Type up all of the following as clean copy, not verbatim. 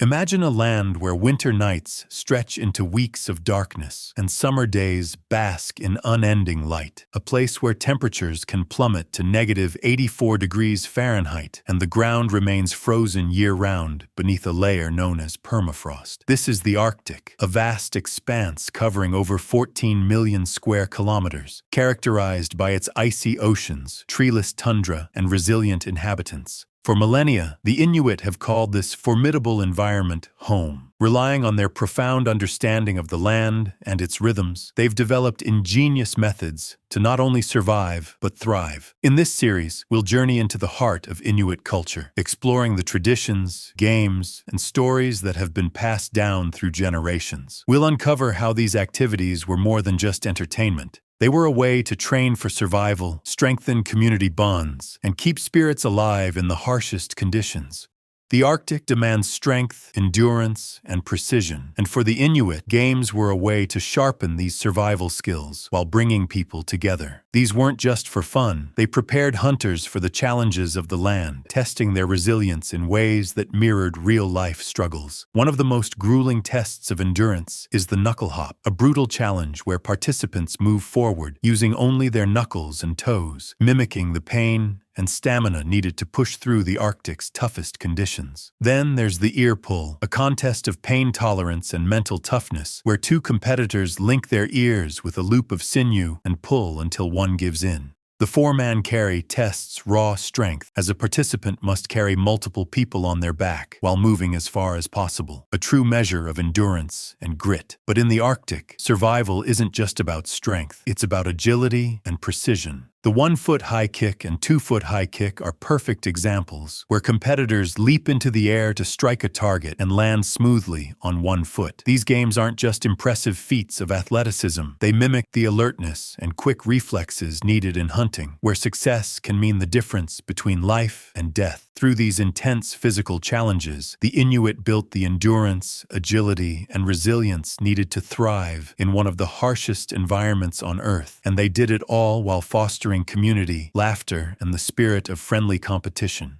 Imagine a land where winter nights stretch into weeks of darkness and summer days bask in unending light. A place where temperatures can plummet to -84 degrees Fahrenheit and the ground remains frozen year-round beneath a layer known as permafrost. This is the Arctic, a vast expanse covering over 14 million square kilometers, characterized by its icy oceans, treeless tundra, and resilient inhabitants. For millennia, the Inuit have called this formidable environment home. Relying on their profound understanding of the land and its rhythms, they've developed ingenious methods to not only survive, but thrive. In this series, we'll journey into the heart of Inuit culture, exploring the traditions, games, and stories that have been passed down through generations. We'll uncover how these activities were more than just entertainment. They were a way to train for survival, strengthen community bonds, and keep spirits alive in the harshest conditions. The Arctic demands strength, endurance, and precision, and for the Inuit, games were a way to sharpen these survival skills while bringing people together. These weren't just for fun. They prepared hunters for the challenges of the land, testing their resilience in ways that mirrored real-life struggles. One of the most grueling tests of endurance is the Knuckle Hop, a brutal challenge where participants move forward using only their knuckles and toes, mimicking the pain and stamina needed to push through the Arctic's toughest conditions. Then there's the ear pull, a contest of pain tolerance and mental toughness, where two competitors link their ears with a loop of sinew and pull until one gives in. The four-man carry tests raw strength, as a participant must carry multiple people on their back while moving as far as possible, a true measure of endurance and grit. But in the Arctic, survival isn't just about strength, it's about agility and precision. The 1-foot high kick and 2-foot high kick are perfect examples, where competitors leap into the air to strike a target and land smoothly on 1 foot. These games aren't just impressive feats of athleticism, they mimic the alertness and quick reflexes needed in hunting, where success can mean the difference between life and death. Through these intense physical challenges, the Inuit built the endurance, agility, and resilience needed to thrive in one of the harshest environments on Earth, and they did it all while fostering community, laughter, and the spirit of friendly competition.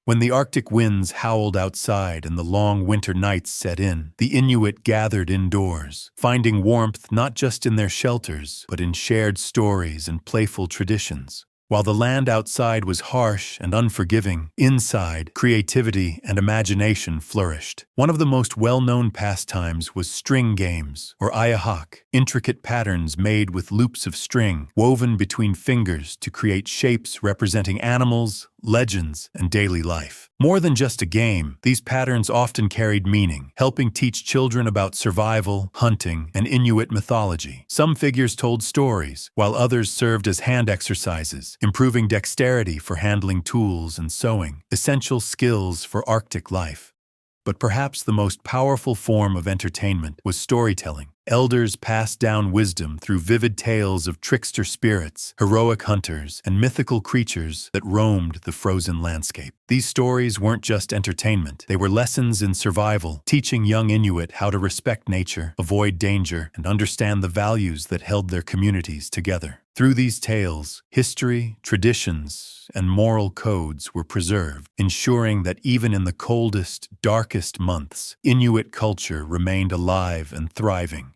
When the Arctic winds howled outside and the long winter nights set in, the Inuit gathered indoors, finding warmth not just in their shelters, but in shared stories and playful traditions. While the land outside was harsh and unforgiving, inside, creativity and imagination flourished. One of the most well-known pastimes was string games, or ayahak, intricate patterns made with loops of string, woven between fingers to create shapes representing animals, legends, and daily life. More than just a game, these patterns often carried meaning, helping teach children about survival, hunting, and Inuit mythology. Some figures told stories, while others served as hand exercises, improving dexterity for handling tools and sewing, essential skills for Arctic life. But perhaps the most powerful form of entertainment was storytelling. Elders passed down wisdom through vivid tales of trickster spirits, heroic hunters, and mythical creatures that roamed the frozen landscape. These stories weren't just entertainment, they were lessons in survival, teaching young Inuit how to respect nature, avoid danger, and understand the values that held their communities together. Through these tales, history, traditions, and moral codes were preserved, ensuring that even in the coldest, darkest months, Inuit culture remained alive and thriving.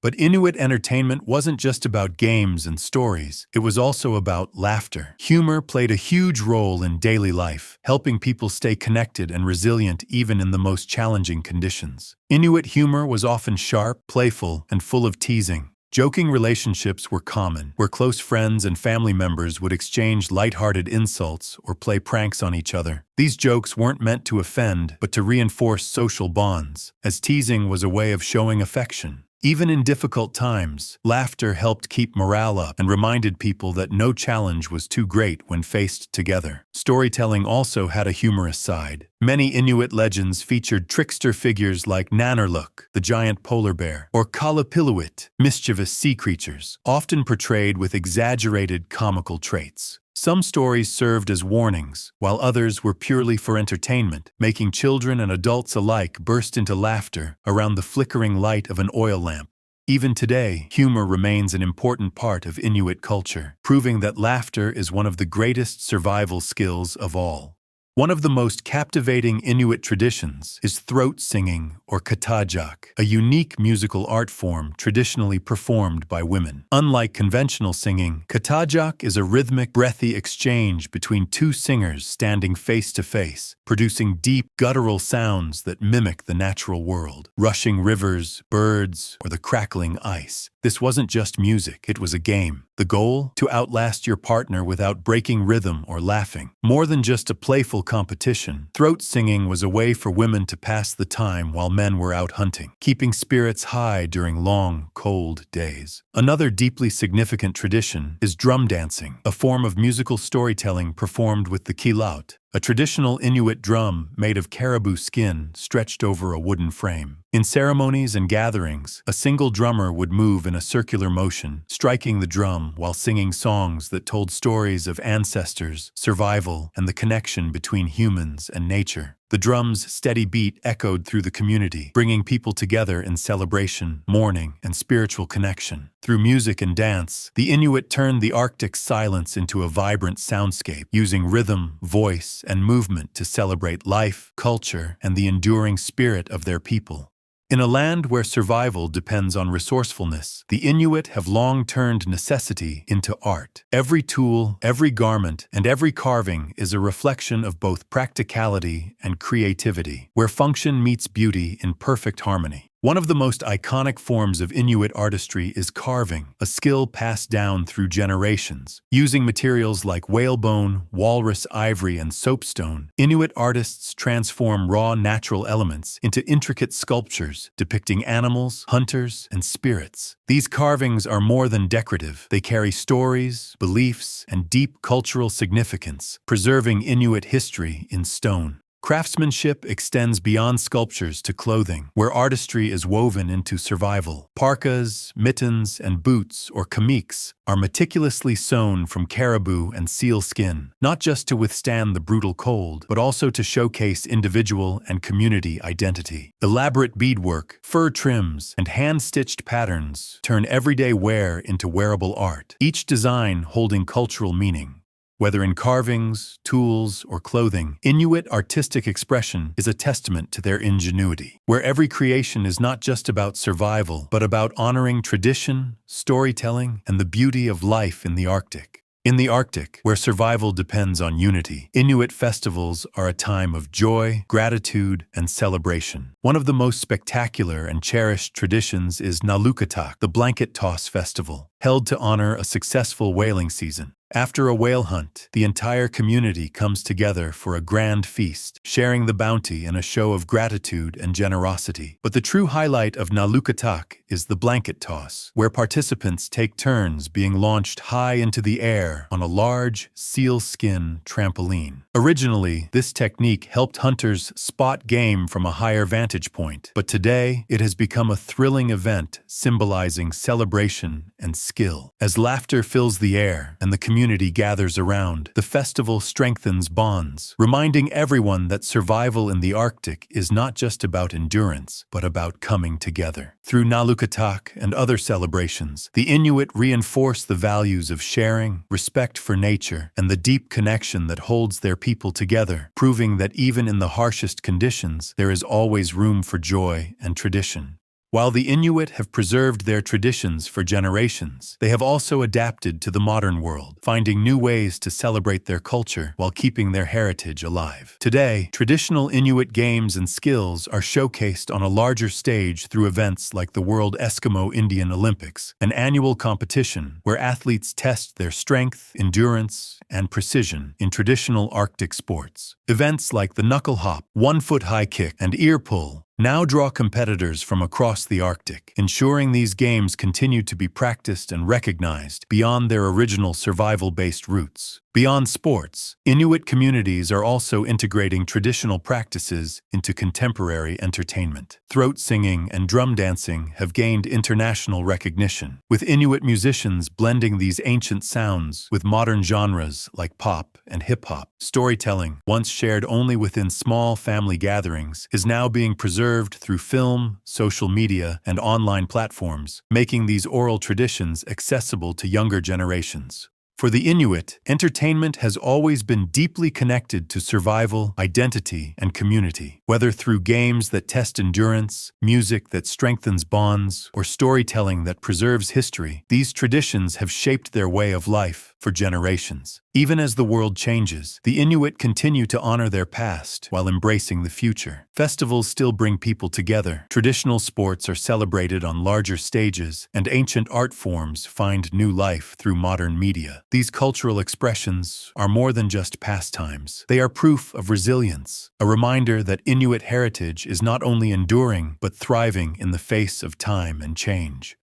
But Inuit entertainment wasn't just about games and stories, it was also about laughter. Humor played a huge role in daily life, helping people stay connected and resilient even in the most challenging conditions. Inuit humor was often sharp, playful, and full of teasing. Joking relationships were common, where close friends and family members would exchange lighthearted insults or play pranks on each other. These jokes weren't meant to offend, but to reinforce social bonds, as teasing was a way of showing affection. Even in difficult times, laughter helped keep morale up and reminded people that no challenge was too great when faced together. Storytelling also had a humorous side. Many Inuit legends featured trickster figures like Nanarluk, the giant polar bear, or Kalapiluit, mischievous sea creatures, often portrayed with exaggerated comical traits. Some stories served as warnings, while others were purely for entertainment, making children and adults alike burst into laughter around the flickering light of an oil lamp. Even today, humor remains an important part of Inuit culture, proving that laughter is one of the greatest survival skills of all. One of the most captivating Inuit traditions is throat singing or katajak, a unique musical art form traditionally performed by women. Unlike conventional singing, katajak is a rhythmic, breathy exchange between two singers standing face to face, producing deep, guttural sounds that mimic the natural world. Rushing rivers, birds, or the crackling ice. This wasn't just music, it was a game. The goal? To outlast your partner without breaking rhythm or laughing. More than just a playful competition, throat singing was a way for women to pass the time while men were out hunting, keeping spirits high during long, cold days. Another deeply significant tradition is drum dancing, a form of musical storytelling performed with the kilaut, a traditional Inuit drum made of caribou skin stretched over a wooden frame. In ceremonies and gatherings, a single drummer would move in a circular motion, striking the drum while singing songs that told stories of ancestors, survival, and the connection between humans and nature. The drum's steady beat echoed through the community, bringing people together in celebration, mourning, and spiritual connection. Through music and dance, the Inuit turned the Arctic silence into a vibrant soundscape, using rhythm, voice, and movement to celebrate life, culture, and the enduring spirit of their people. In a land where survival depends on resourcefulness, the Inuit have long turned necessity into art. Every tool, every garment, and every carving is a reflection of both practicality and creativity, where function meets beauty in perfect harmony. One of the most iconic forms of Inuit artistry is carving, a skill passed down through generations. Using materials like whalebone, walrus ivory, and soapstone, Inuit artists transform raw natural elements into intricate sculptures depicting animals, hunters, and spirits. These carvings are more than decorative. They carry stories, beliefs, and deep cultural significance, preserving Inuit history in stone. Craftsmanship extends beyond sculptures to clothing, where artistry is woven into survival. Parkas, mittens, and boots, or kamiks, are meticulously sewn from caribou and seal skin, not just to withstand the brutal cold, but also to showcase individual and community identity. Elaborate beadwork, fur trims, and hand-stitched patterns turn everyday wear into wearable art, each design holding cultural meaning. Whether in carvings, tools, or clothing, Inuit artistic expression is a testament to their ingenuity, where every creation is not just about survival, but about honoring tradition, storytelling, and the beauty of life in the Arctic. In the Arctic, where survival depends on unity, Inuit festivals are a time of joy, gratitude, and celebration. One of the most spectacular and cherished traditions is Nalukataq, the blanket toss festival, held to honor a successful whaling season. After a whale hunt, the entire community comes together for a grand feast, sharing the bounty in a show of gratitude and generosity. But the true highlight of Nalukataq is the blanket toss, where participants take turns being launched high into the air on a large, sealskin trampoline. Originally, this technique helped hunters spot game from a higher vantage point, but today it has become a thrilling event symbolizing celebration and skill. As laughter fills the air and the community gathers around, the festival strengthens bonds, reminding everyone that survival in the Arctic is not just about endurance, but about coming together. Through Nalukataq and other celebrations, the Inuit reinforce the values of sharing, respect for nature, and the deep connection that holds their people together, proving that even in the harshest conditions, there is always room for joy and tradition. While the Inuit have preserved their traditions for generations, they have also adapted to the modern world, finding new ways to celebrate their culture while keeping their heritage alive. Today, traditional Inuit games and skills are showcased on a larger stage through events like the World Eskimo Indian Olympics, an annual competition where athletes test their strength, endurance, and precision in traditional Arctic sports. Events like the Knuckle Hop, 1-foot high kick, and ear pull now draw competitors from across the Arctic, ensuring these games continue to be practiced and recognized beyond their original survival-based roots. Beyond sports, Inuit communities are also integrating traditional practices into contemporary entertainment. Throat singing and drum dancing have gained international recognition, with Inuit musicians blending these ancient sounds with modern genres like pop and hip-hop. Storytelling, once shared only within small family gatherings, is now being preserved through film, social media, and online platforms, making these oral traditions accessible to younger generations. For the Inuit, entertainment has always been deeply connected to survival, identity, and community. Whether through games that test endurance, music that strengthens bonds, or storytelling that preserves history, these traditions have shaped their way of life for generations. Even as the world changes, the Inuit continue to honor their past while embracing the future. Festivals still bring people together, traditional sports are celebrated on larger stages, and ancient art forms find new life through modern media. These cultural expressions are more than just pastimes. They are proof of resilience, a reminder that Inuit heritage is not only enduring but thriving in the face of time and change.